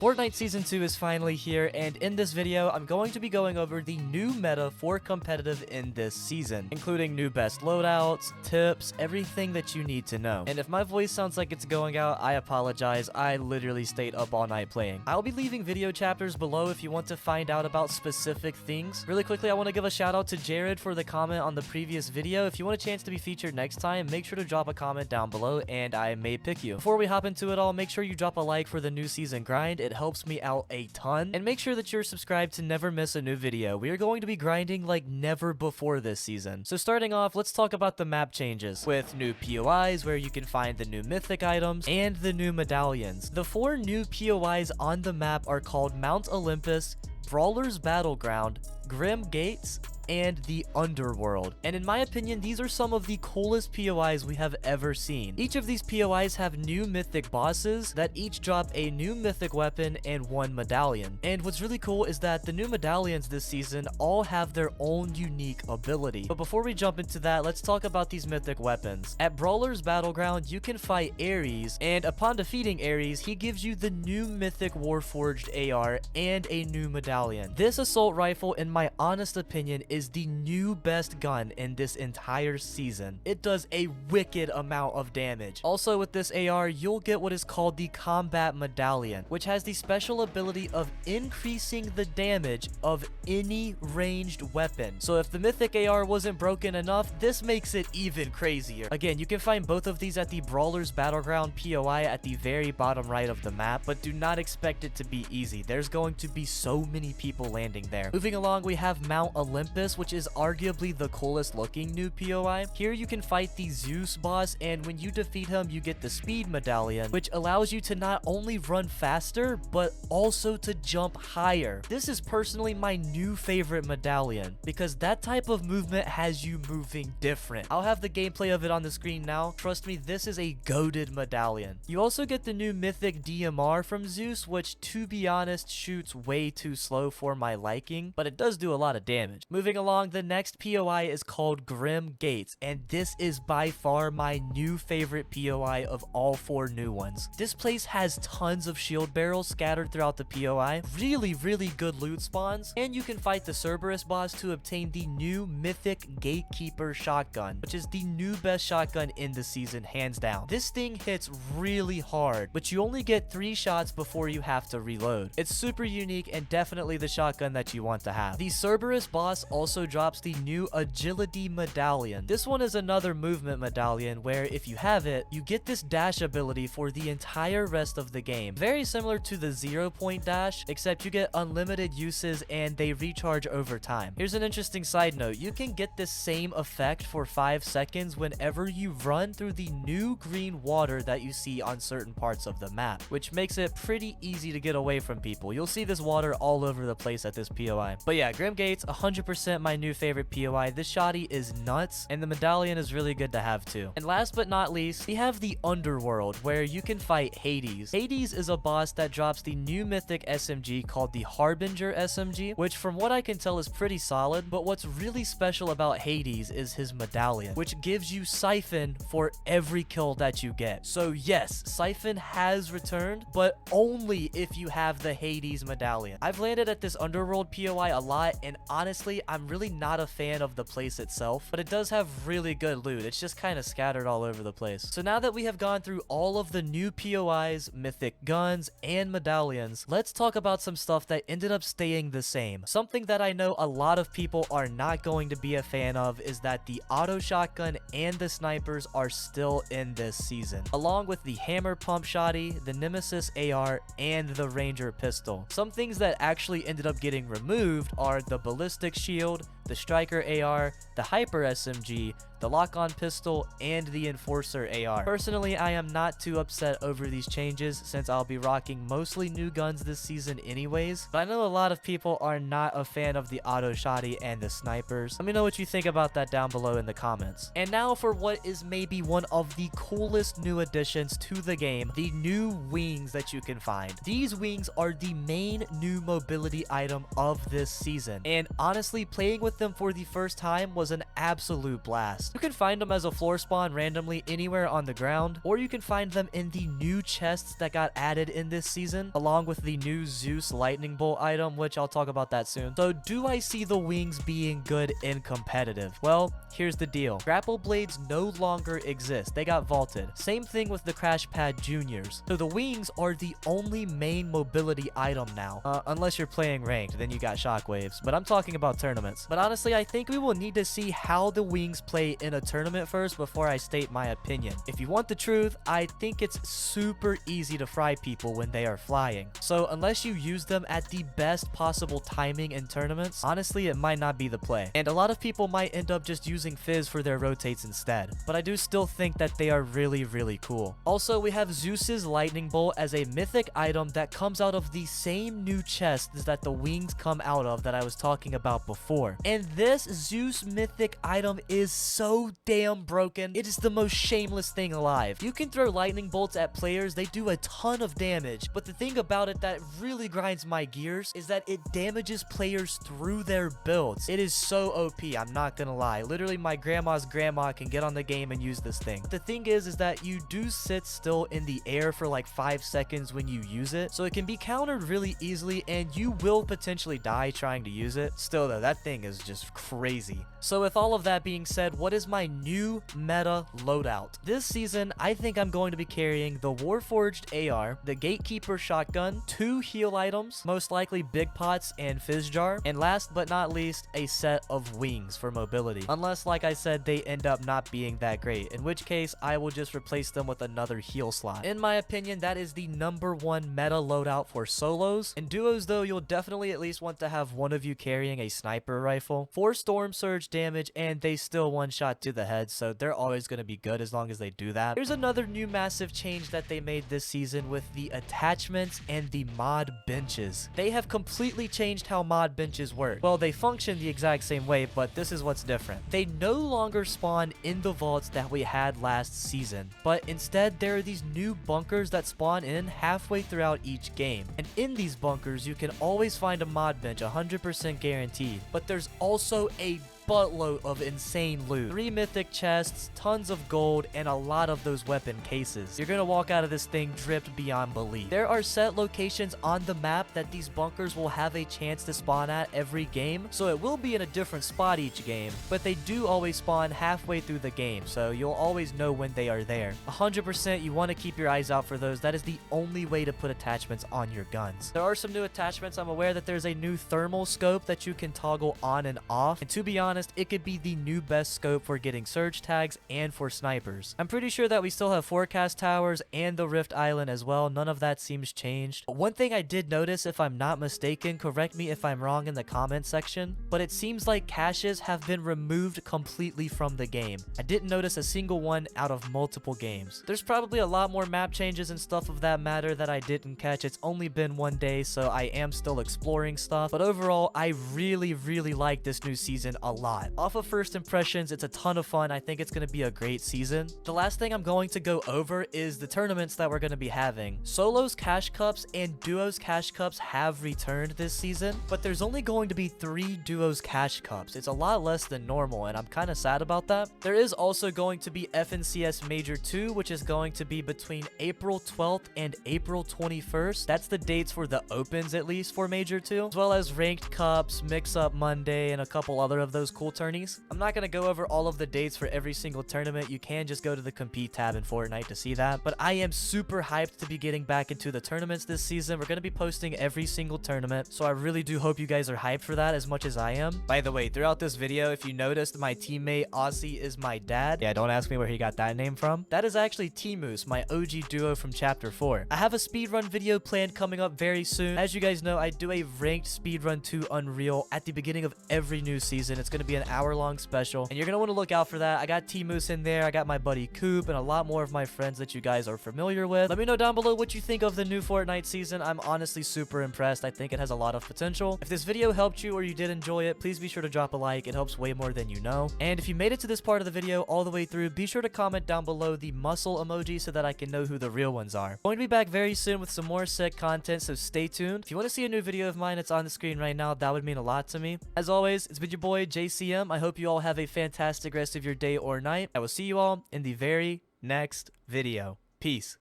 Fortnite Season 2 is finally here, and in this video, I'm going to be going over the new meta for competitive in this season, including new best loadouts, tips, everything that you need to know. And if my voice sounds like it's going out, I apologize. I literally stayed up all night playing. I'll be leaving video chapters below if you want to find out about specific things. Really quickly, I want to give a shout out to Jared for the comment on the previous video. If you want a chance to be featured next time, make sure to drop a comment down below, and I may pick you. Before we hop into it all, make sure you drop a like for the new season grind. It helps me out a ton, and make sure that you're subscribed to never miss a new video. We are going to be grinding like never before this season. So starting off, let's talk about the map changes with new POIs where you can find the new mythic items and the new medallions. The 4 new POIs on the map are called Mount Olympus, Brawler's Battleground, Grim Gates, and the Underworld. And in my opinion, these are some of the coolest POIs we have ever seen. Each of these POIs have new mythic bosses that each drop a new mythic weapon and 1 medallion. And what's really cool is that the new medallions this season all have their own unique ability. But before we jump into that, let's talk about these mythic weapons. At Brawler's Battleground, you can fight Ares, and upon defeating Ares, he gives you the new mythic Warforged AR and a new medallion. This assault rifle, in my honest opinion, is the new best gun in this entire season. It does a wicked amount of damage. Also with this AR, you'll get what is called the Combat Medallion, which has the special ability of increasing the damage of any ranged weapon. So if the mythic AR wasn't broken enough, this makes it even crazier. Again, you can find both of these at the Brawler's Battleground POI at the very bottom right of the map, but do not expect it to be easy. There's going to be so many people landing there. Moving along, we have Mount Olympus, which is arguably the coolest looking new POI. Here you can fight the Zeus boss, and when you defeat him, you get the speed medallion, which allows you to not only run faster, but also to jump higher. This is personally my new favorite medallion, because that type of movement has you moving different. I'll have the gameplay of it on the screen now. Trust me, this is a goated medallion. You also get the new mythic DMR from Zeus, which to be honest, shoots way too slow for my liking, but it does do a lot of damage. Moving along, the next POI is called Grim Gates, and this is by far my new favorite POI of all 4 new ones. This place has tons of shield barrels scattered throughout the POI, really good loot spawns, and you can fight the Cerberus boss to obtain the new mythic Gatekeeper shotgun, which is the new best shotgun in the season, hands down. This thing hits really hard, but you only get 3 shots before you have to reload. It's super unique and definitely the shotgun that you want to have. The Cerberus boss also drops the new Agility Medallion. This one is another movement medallion where if you have it, you get this dash ability for the entire rest of the game. Very similar to the 0-point dash, except you get unlimited uses and they recharge over time. Here's an interesting side note. You can get this same effect for 5 seconds whenever you run through the new green water that you see on certain parts of the map, which makes it pretty easy to get away from people. You'll see this water all over the place at this POI. But yeah, Grim Gates, 100% my new favorite POI. This shoddy is nuts, and the medallion is really good to have too. And last but not least, we have the Underworld, where you can fight Hades. Hades is a boss that drops the new mythic SMG called the Harbinger SMG, which from what I can tell is pretty solid, but what's really special about Hades is his medallion, which gives you Siphon for every kill that you get. So yes, Siphon has returned, but only if you have the Hades medallion. I've landed at this Underworld POI a lot, and honestly, I'm really not a fan of the place itself, but it does have really good loot. It's just kind of scattered all over the place. So now that we have gone through all of the new POIs, mythic guns, and medallions, let's talk about some stuff that ended up staying the same. Something that I know a lot of people are not going to be a fan of is that the auto shotgun and the snipers are still in this season, along with the hammer pump shoddy, the Nemesis AR, and the Ranger pistol. Some things that actually ended up getting removed are the ballistic shield, the Striker AR, the Hyper SMG, the lock-on pistol, and the Enforcer AR. Personally, I am not too upset over these changes since I'll be rocking mostly new guns this season anyways, but I know a lot of people are not a fan of the auto shoddy and the snipers. Let me know what you think about that down below in the comments. And now for what is maybe one of the coolest new additions to the game, the new wings that you can find. These wings are the main new mobility item of this season, and honestly, playing with them for the first time was an absolute blast. You can find them as a floor spawn randomly anywhere on the ground, or you can find them in the new chests that got added in this season, along with the new Zeus lightning bolt item, which I'll talk about that soon. So do I see the wings being good in competitive? Well, here's the deal. Grapple blades no longer exist. They got vaulted. Same thing with the Crash Pad Juniors. So the wings are the only main mobility item now. Unless you're playing ranked, then you got shockwaves. But I'm talking about tournaments. But honestly, I think we will need to see how the wings play in a tournament first before I state my opinion. If you want the truth, I think it's super easy to fry people when they are flying. So unless you use them at the best possible timing in tournaments, honestly, it might not be the play. And a lot of people might end up just using Fizz for their rotates instead. But I do still think that they are really, really cool. Also, we have Zeus's lightning bolt as a mythic item that comes out of the same new chests that the wings come out of that I was talking about before. And this Zeus mythic item is so damn broken. It is the most shameless thing alive. You can throw lightning bolts at players, they do a ton of damage, but the thing about it that really grinds my gears is that it damages players through their builds. It is so OP, I'm not gonna lie. Literally, my grandma's grandma can get on the game and use this thing. The thing is that you do sit still in the air for like 5 seconds when you use it, so it can be countered really easily and you will potentially die trying to use it. Still though, that thing is just crazy. So with all of that being said, what is my new meta loadout? This season, I think I'm going to be carrying the Warforged AR, the Gatekeeper shotgun, 2 heal items, most likely Big Pots and Fizz Jar, and last but not least, a set of wings for mobility. Unless, like I said, they end up not being that great, in which case I will just replace them with another heal slot. In my opinion, that is the #1 meta loadout for solos. In duos though, you'll definitely at least want to have one of you carrying a sniper rifle, 4 storm surge damage, and they still one shot to the head, so they're always going to be good as long as they do that. Here's another new massive change that they made this season with the attachments and the mod benches. They have completely changed how mod benches work. Well, they function the exact same way, but this is what's different. They no longer spawn in the vaults that we had last season, but instead there are these new bunkers that spawn in halfway throughout each game. And in these bunkers, you can always find a mod bench, 100% guaranteed. But there's also a buttload of insane loot. 3 mythic chests, tons of gold, and a lot of those weapon cases. You're gonna walk out of this thing dripped beyond belief. There are set locations on the map that these bunkers will have a chance to spawn at every game, so it will be in a different spot each game, but they do always spawn halfway through the game, so you'll always know when they are there. 100% you want to keep your eyes out for those. That is the only way to put attachments on your guns. There are some new attachments. I'm aware that there's a new thermal scope that you can toggle on and off, and to be honest, it could be the new best scope for getting surge tags and for snipers. I'm pretty sure that we still have forecast towers and the Rift Island as well. None of that seems changed. One thing I did notice, if I'm not mistaken, correct me if I'm wrong in the comment section, but it seems like caches have been removed completely from the game. I didn't notice a single one out of multiple games. There's probably a lot more map changes and stuff of that matter that I didn't catch. It's only been 1 day, so I am still exploring stuff, but overall, I really like this new season a lot. Off of first impressions, it's a ton of fun. I think it's going to be a great season. The last thing I'm going to go over is the tournaments that we're going to be having. Solos Cash Cups and Duos Cash Cups have returned this season, but there's only going to be 3 Duos Cash Cups. It's a lot less than normal, and I'm kind of sad about that. There is also going to be FNCS Major 2, which is going to be between April 12th and April 21st. That's the dates for the opens, at least, for Major 2, as well as Ranked Cups, Mix Up Monday, and a couple other of those cool tourneys. I'm not going to go over all of the dates for every single tournament. You can just go to the compete tab in Fortnite to see that, but I am super hyped to be getting back into the tournaments this season. We're going to be posting every single tournament, so I really do hope you guys are hyped for that as much as I am. By the way, throughout this video, if you noticed, my teammate Aussie is my dad. Yeah, don't ask me where he got that name from. That is actually T-Moose, my OG duo from chapter 4. I have a speedrun video planned coming up very soon. As you guys know, I do a ranked speedrun to Unreal at the beginning of every new season. It's going to be an hour-long special, and you're going to want to look out for that. I got T-Moose in there, I got my buddy Coop, and a lot more of my friends that you guys are familiar with. Let me know down below what you think of the new Fortnite season. I'm honestly super impressed. I think it has a lot of potential. If this video helped you or you did enjoy it, please be sure to drop a like. It helps way more than you know. And if you made it to this part of the video all the way through, be sure to comment down below the muscle emoji so that I can know who the real ones are. I'm going to be back very soon with some more sick content, so stay tuned. If you want to see a new video of mine, it's on the screen right now. That would mean a lot to me. As always, it's been your boy, JC. ACM. I hope you all have a fantastic rest of your day or night. I will see you all in the very next video. Peace.